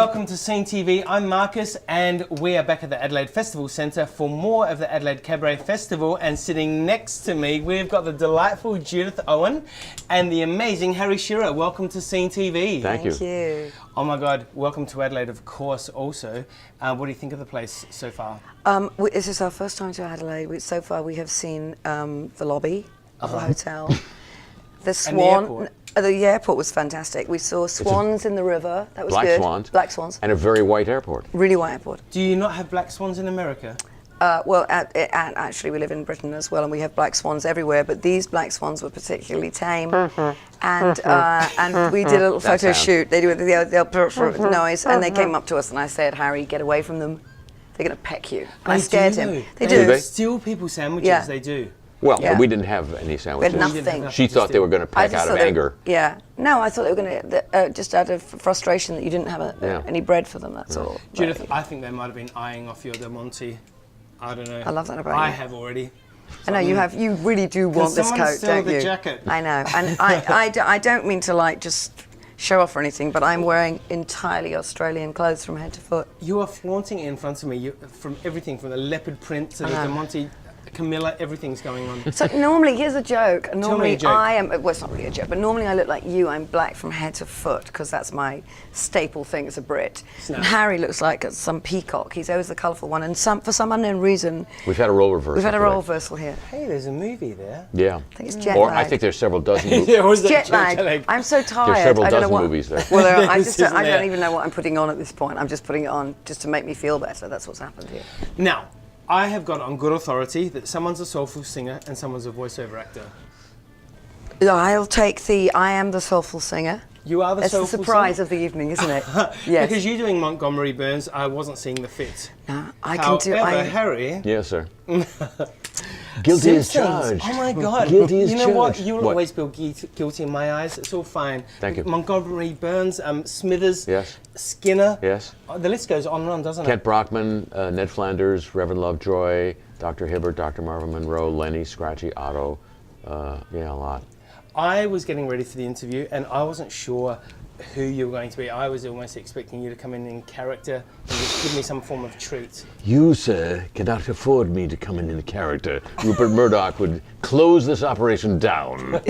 welcome to SceneTV. I'm Marcus and we are back at the Adelaide Festival Centre for more of the Adelaide Cabaret Festival, and sitting next to me we've got the delightful Judith Owen and the amazing Harry Shearer. Welcome to SceneTV. Thank you. Oh my God, welcome to Adelaide of course also. What do you think of the place so far? This is our first time to Adelaide. So far we have seen the lobby of the hotel, the Swan. And the airport. The airport was fantastic. We saw swans in the river. That was good. Black swans. And a very white airport. Really white airport. Do you not have black swans in America? Actually we live in Britain as well, and we have black swans everywhere, but these black swans were particularly tame. And we did a little photo shoot. They do the noise, and they came up to us and I said, Harry, get away from them. They're going to peck you. And I scared him. They do. They steal people's sandwiches, Yeah. They do. Well, we didn't have any sandwiches. We had nothing. She thought they were going to peck out of anger. No, I thought they were going to, just out of frustration that you didn't have any bread for them, that's all. Judith, I think they might have been eyeing off your Del Monte. I don't know. I love that about you. I have already. I know, you really do want this coat, don't you? Jacket? I know, and I don't mean to like just show off or anything, but I'm wearing entirely Australian clothes from head to foot. You are flaunting it in front of me, from everything, from the leopard print to the Del Monte, Camilla, everything's going on. So normally, here's a joke. Normally a joke. I am, well it's not really a joke, but normally I look like you, I'm black from head to foot, because that's my staple thing as a Brit. And Harry looks like some peacock, he's always the colourful one, and for some unknown reason... We've had a role reversal. We've had a role reversal here. Hey, there's a movie there. Yeah. I think it's jet Or lag. I think there's several dozen movies. Jet lag. I'm so tired. There's several I don't dozen know what, movies there. Well, I don't even know what I'm putting on at this point. I'm just putting it on just to make me feel better. That's what's happened here. Now, I have got on good authority that someone's a soulful singer and someone's a voiceover actor. I'll take I am the soulful singer. You are the soulful singer? It's the surprise of the evening, isn't it? Yes. Because you're doing Montgomery Burns, I wasn't seeing the fit. No, I can do... However, Harry... Yes, sir. Guilty as Simpsons. charged. Oh my God. Guilty as charged. You know what? You'll always be guilty in my eyes. It's all fine. Thank you. Montgomery Burns, Smithers, Yes. Skinner. Yes. The list goes on and on, doesn't Kent Brockman, Ned Flanders, Reverend Lovejoy, Dr. Hibbert, Dr. Marvin Monroe, Lenny, Scratchy, Otto. Yeah, a lot. I was getting ready for the interview and I wasn't sure who you were going to be. I was almost expecting you to come in character and just give me some form of treat. You, sir, cannot afford me to come in character. Rupert Murdoch would close this operation down.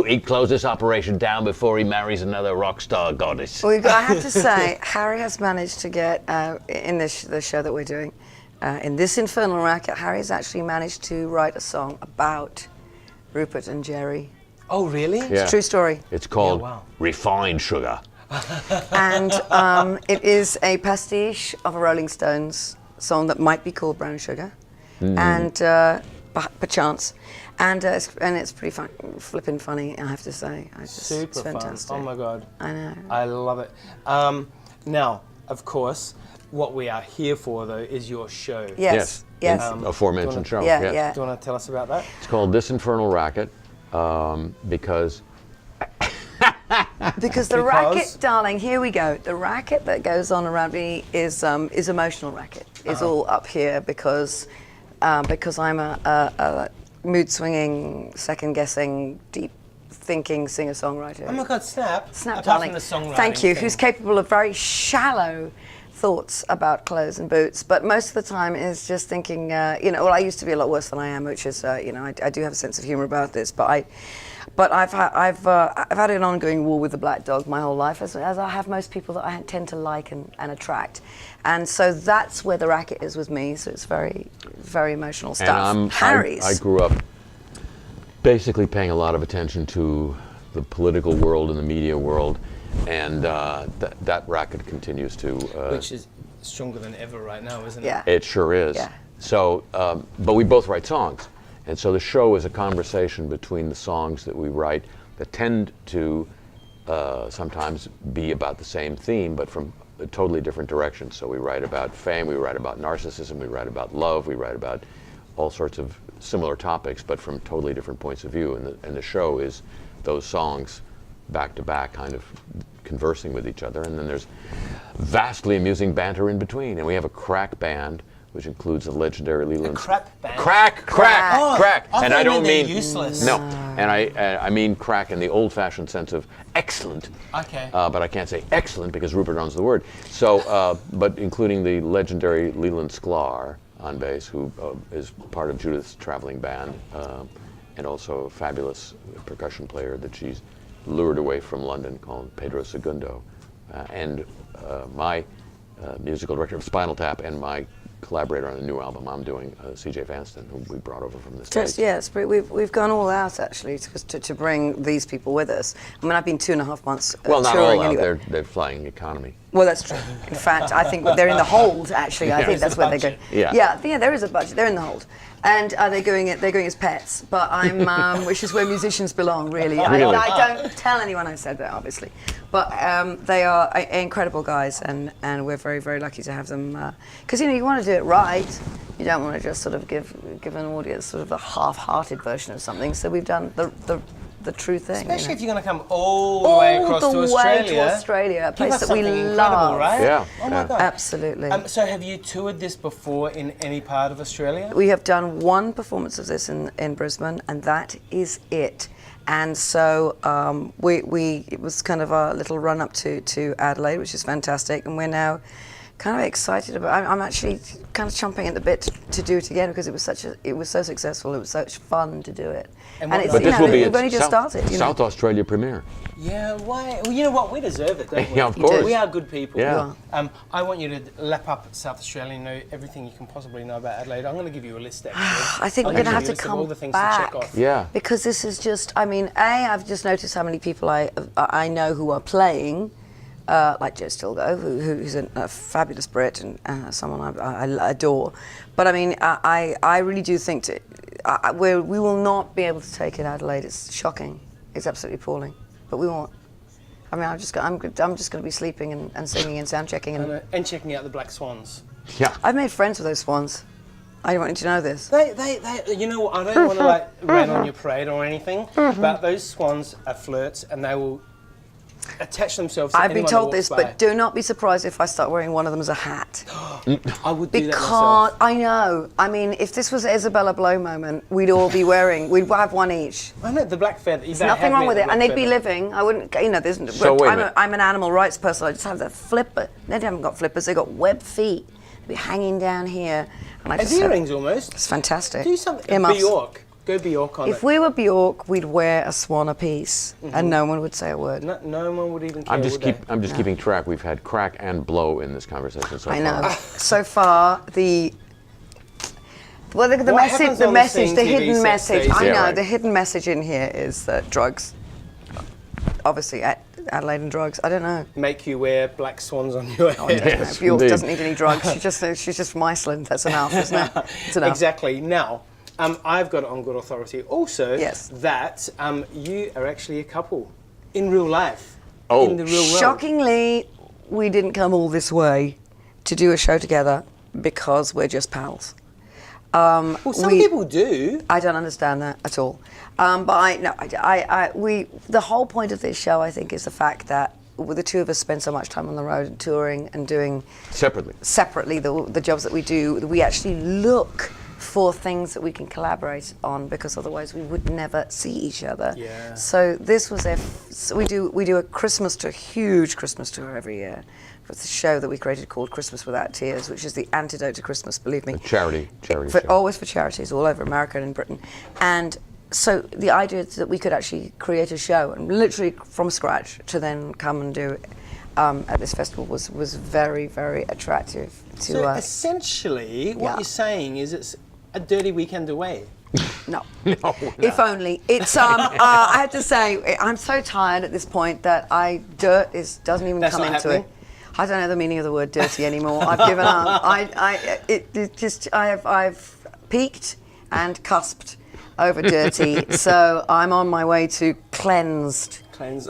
He'd close this operation down before he marries another rock star goddess. Well, I have to say, Harry has managed to get, in the show that we're doing, in this infernal racket, Harry has actually managed to write a song about Rupert and Jerry. Oh, really? Yeah. It's a true story. It's called Refined Sugar. And it is a pastiche of a Rolling Stones song that might be called Brown Sugar, and perchance, and it's pretty flipping funny, I have to say. Super it's fantastic. fun. Oh my God. I know. I love it. Now, of course, what we are here for though is your show. Yes. Aforementioned show. Yeah. Do you want to tell us about that? It's called This Infernal Racket because the racket, darling, here we go. The racket that goes on around me is emotional racket. It's all up here because I'm a mood-swinging, second-guessing, deep-thinking singer-songwriter. Oh my God, Snap. Snap, Apart darling. from the songwriting Thank you. thing. Who's capable of very shallow thoughts about clothes and boots, but most of the time is just thinking, well, I used to be a lot worse than I am, which is, I do have a sense of humor about this, but I've had an ongoing war with the black dog my whole life, as I have most people that I tend to like and attract, and so that's where the racket is with me. So it's very, very emotional stuff. And Harry's. I grew up basically paying a lot of attention to the political world and the media world, and that racket continues to. Which is stronger than ever right now, isn't it? Yeah. It sure is. Yeah. So, but we both write songs. And so the show is a conversation between the songs that we write that tend to sometimes be about the same theme, but from a totally different direction. So we write about fame, we write about narcissism, we write about love, we write about all sorts of similar topics, but from totally different points of view. And the show is those songs back to back, kind of conversing with each other. And then there's vastly amusing banter in between. And we have a crack band, which includes the legendary Leland. A crap band? Crack. Oh, And I don't mean useless. No, And I mean crack in the old-fashioned sense of excellent. Okay. But I can't say excellent because Rupert owns the word. So, but including the legendary Leland Sklar on bass, who is part of Judith's traveling band, and also a fabulous percussion player that she's lured away from London called Pedro Segundo, and my musical director of Spinal Tap and my collaborator on a new album I'm doing, C.J. Vanston, who we brought over from the States. Yes, but we've gone all out actually to bring these people with us. I mean, I've been 2.5 months well, not touring all out. anyway. They're flying economy. Well, that's true. In fact, I think they're in the hold. Actually, I think that's where they go. Yeah. Yeah, there is a budget. They're in the hold, and they're going as pets. But I'm, which is where musicians belong, really. Really? I don't tell anyone I said that, obviously. But they are incredible guys, and we're very, very lucky to have them. Because you want to do it right. You don't want to just sort of give an audience sort of a half-hearted version of something. So we've done the true thing. Especially if you're going to come all the way across to Australia, a place that we love. Right? Yeah. Oh my God. Absolutely. So have you toured this before in any part of Australia? We have done one performance of this in Brisbane, and that is it. And so it was kind of our little run up to Adelaide, which is fantastic, and we're now kind of excited about. I'm actually kind of chomping at the bit to do it again because it was so successful. It was such fun to do it. And it's, but this will be we've only just started. South Australia premiere. Yeah, why? Well, you know what? We deserve it, don't we? Yeah, of course. We are good people. Yeah. I want you to lap up South Australia and know everything you can possibly know about Adelaide. I'm going to give you a list, actually. I think we're going to have to come all the things back. to check off. Yeah. Because this is just, I mean, I've just noticed how many people I know who are playing, like Joe Stilgo, who's a fabulous Brit and someone I adore. But I mean, I really do think we will not be able to take it Adelaide. It's shocking. It's absolutely appalling. But we won't. I mean, I'm just going to be sleeping and singing and sound checking And checking out the black swans. Yeah. I've made friends with those swans. I want you to know this. They you know, I don't want to like rain on your parade or anything, but those swans are flirts and they will attach themselves to I've been anyone told that walks this, by. but do not be surprised if I start wearing one of them as a hat. I would do that Because myself. I know. I mean, if this was Isabella Blow moment, we'd all be wearing. We'd have one each. I know the black feather. There's nothing wrong with it, and they'd be living. I wouldn't. There's. So wait a minute. I'm an animal rights person. I just have the flipper. They haven't got flippers. They got webbed feet. They'd be hanging down here. And I As just earrings almost. It's fantastic. Do something. Earmuffs. Bjork. Go Bjork on it. If we were Bjork, we'd wear a swan apiece, and no one would say a word. No one would even care. I'm just keeping track. We've had crack and blow in this conversation so far. I know. So far, the What happens on the message, the SceneTV hidden set message. stays? I Yeah, know right. the hidden message in here is that drugs. Obviously, Adelaide and drugs. I don't know. Make you wear black swans on your head. Yes, Bjork indeed. doesn't need any drugs. She's just from Iceland. That's enough, isn't it? It's enough. Exactly. Now, I've got it on good authority also Yes. that you are actually a couple in real life. Oh. In the real world. Shockingly, we didn't come all this way to do a show together because we're just pals. Well, some people do. I don't understand that at all. The whole point of this show, I think, is the fact that the two of us spend so much time on the road and touring and doing separately the jobs that we do. We actually look for things that we can collaborate on because otherwise we would never see each other. Yeah. So this was we do a huge Christmas tour every year. It's a show that we created called Christmas Without Tears, which is the antidote to Christmas, believe me. A charity show. Always for charities all over America and in Britain. And so the idea is that we could actually create a show and literally from scratch to then come and do at this festival was very, very attractive to So us. essentially, what Yeah. you're saying is it's a dirty weekend away. No. No. If only. It's I have to say, I'm so tired at this point that dirt doesn't even That's come not into happening? it. I don't know the meaning of the word dirty anymore. I've given up. I've peaked and cusped over dirty, so I'm on my way to cleansed.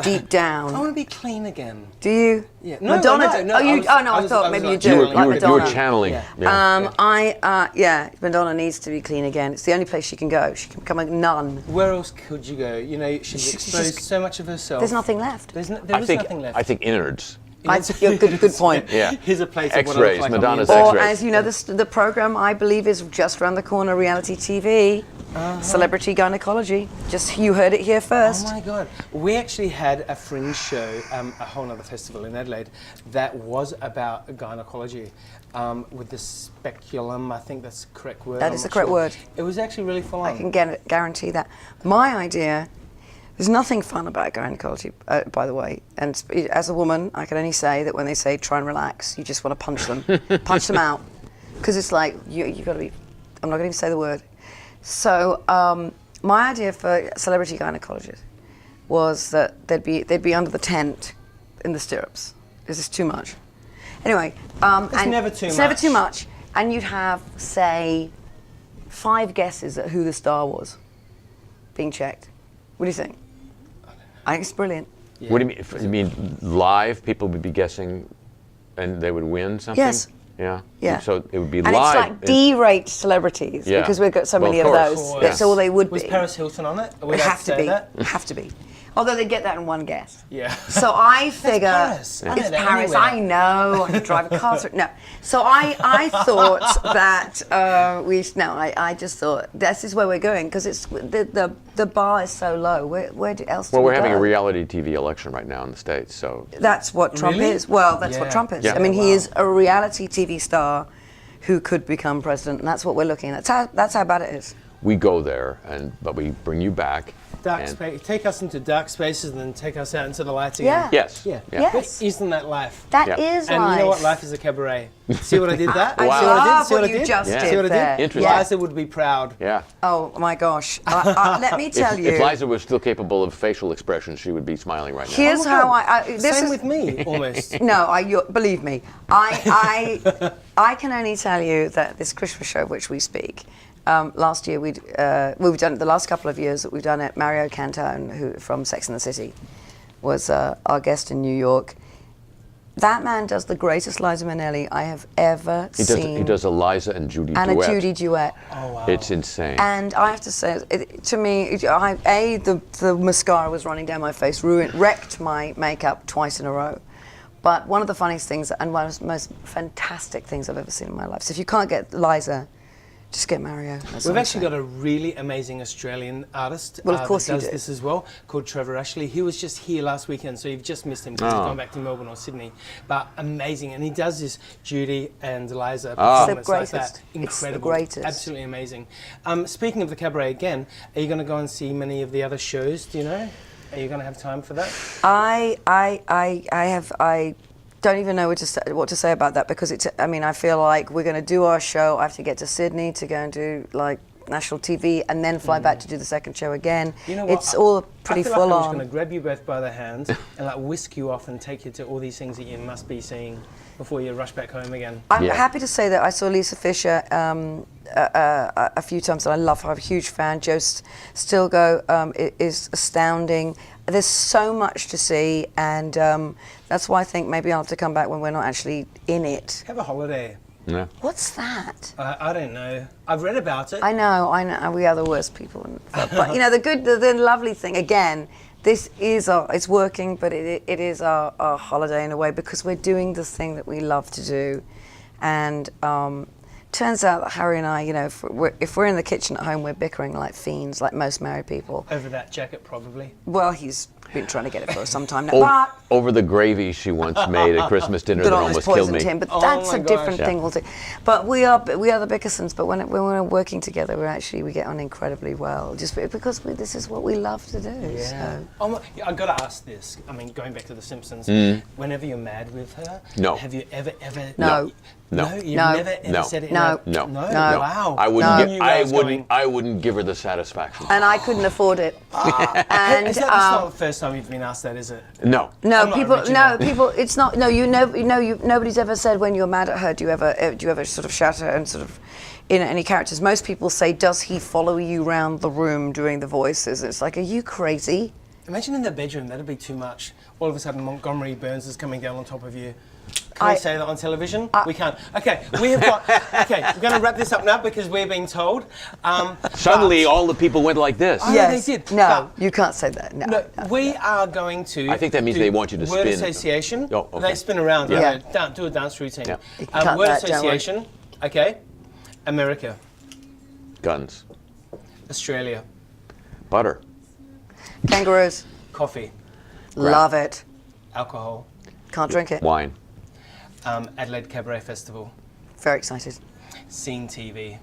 Deep down. I want to be clean again. Do you? Yeah. No, Madonna. no, I thought maybe you do. like Like you Madonna. were channeling. Yeah. Yeah. Madonna needs to be clean again. It's the only place she can go. She can become a nun. Where else could you go? You know, she's exposed so much of herself. There's nothing left. There is nothing left. I think innards. Good point. Yeah. Here's a place of what I X-rays, look like on Madonna's the inside. X-rays. Or as you know, the program I believe is just around the corner, reality TV. Celebrity gynecology. Just you heard it here first. Oh my God. We actually had a fringe show, a whole other festival in Adelaide, that was about gynecology. With the speculum, I think that's the correct word. That is the correct word. It was actually really full on. I can guarantee that. My idea, there's nothing fun about gynecology, by the way. And as a woman, I can only say that when they say try and relax, you just want to punch them, punch them out, because it's like you got to be. I'm not going to even say the word. So my idea for celebrity gynecologists was that they'd be under the tent in the stirrups. Is this too much? Anyway, it's never too much. It's never too much, and you'd have, say, 5 guesses at who the star was being checked. What do you think? I think it's brilliant. Yeah. What do you mean? You mean live? People would be guessing, and they would win something? Yes. Yeah. Yeah. So it would be and live. And it's like D-rate celebrities because we've got so many of course. those. Course. That's all they would Was be. Paris Hilton on it? It have to be. Have to be. Although they get that in one guess. Yeah. So I figure Paris. Yeah. it's Paris. I know. I could drive a car through. No. So I thought that I just thought this is where we're going because it's the bar is so low. Where else? Well, do we we're having go? a reality TV election right now in the States, so That's what Trump Really? is. Well, that's Yeah. what Trump is. Yeah. I mean, Wow. he is a reality TV star who could become president, and that's what we're looking at. That's how bad it is. we go there, but we bring you back. Dark and- space. Take us into dark spaces and then take us out into the lights again. Yeah. Yes. Yeah. Yeah. Yes. But isn't that life? That Yeah. is And life. you know what? Life is a cabaret. See what I did there? I Wow. See what I did? love See what what I you did? just Yeah. did See what I there. did? Interesting. Liza would be proud. Yeah. Oh my gosh! Let me tell you. If Liza was still capable of facial expressions, she would be smiling right now. Here's Oh my how God. this Same is. with me, almost. No, believe me. I can only tell you that this Christmas show, which we speak, last year we've done it the last couple of years that we've done it. Mario Cantone, who from Sex and the City, was our guest in New York. That man does the greatest Liza Minnelli I have ever seen. He does a Liza and Judy and duet. a Judy duet. Oh, wow. It's insane. And I have to say, to me, the mascara was running down my face, wrecked my makeup twice in a row. But one of the funniest things and one of the most fantastic things I've ever seen in my life. So if you can't get Liza, just get Mario. We've actually got a really amazing Australian artist Well, of course that you does do. this as well, called Trevor Ashley. He was just here last weekend, so you've just missed him because he's gone back to Melbourne or Sydney. But amazing, and he does this Judy and Liza performance like that. greatest. Incredible, It's the greatest. absolutely amazing. Speaking of the cabaret again, are you going to go and see many of the other shows? Do you know? Are you going to have time for that? I don't even know what to say about that because I feel like we're going to do our show. I have to get to Sydney to go and do like national TV and then fly back to do the second show again. You know what? It's all pretty I feel full like I'm just on. going to grab you both by the hands and like whisk you off and take you to all these things that you must be seeing before you rush back home again. I'm Yeah. happy to say that I saw Lisa Fisher a few times, and I love her. I'm a huge fan. Joe Stilgo is astounding. There's so much to see, and that's why I think maybe I'll have to come back when we're not actually in it. Have a holiday. Yeah. What's that? I don't know. I've read about it. I know. We are the worst people. But you know, the lovely thing again. This is it's working, but it is our holiday in a way because we're doing the thing that we love to do, and turns out that Harry and I, you know, if we're in the kitchen at home, we're bickering like fiends, like most married people. Over that jacket, probably. Well, he's been trying to get it for some time now. Over the gravy she once made at Christmas dinner that almost killed me. him, but Oh that's my a different gosh. thing altogether. But we are the Bickersons. But when we're working together, we get on incredibly well, just because this is what we love to do. Yeah. So. Oh my, I've got to ask this. I mean, going back to The Simpsons, whenever you're mad with her, No. have you ever? No. No, you've No. never ever No. said it. No. In No. no. No. Wow. I wouldn't. No. Gi- Knew where was going. I wouldn't give her the satisfaction. And I couldn't afford it. And Is that not the first time you've been asked that? Is it? No. I'm not original. people. It's not. No, nobody's ever said when you're mad at her. Do you ever sort of shout at her and sort of, in any characters? Most people say, does he follow you around the room doing the voices? It's like, are you crazy? Imagine in the bedroom. That'd be too much. All of a sudden, Montgomery Burns is coming down on top of you. Can I say that on television? We can't. Okay, we have got. Okay, we're going to wrap this up now because we're being told. Suddenly, all the people went like this. Oh, Yes. they did. No, you can't say that. No. No, we are going to. I think that means do they want you to word spin. association. Oh, okay. They spin around. Yeah. Do a dance routine. Yeah. You can cut word that, don't worry. association. Okay. America. Guns. Australia. Butter. Kangaroos. Coffee. Love it. Alcohol. Can't drink it. Wine. Adelaide Cabaret Festival. Very excited. SceneTV.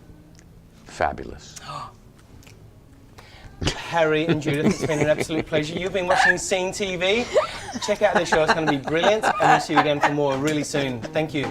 Fabulous. Harry and Judith, it's been an absolute pleasure. You've been watching SceneTV. Check out the show, it's going to be brilliant, and we'll see you again for more really soon. Thank you.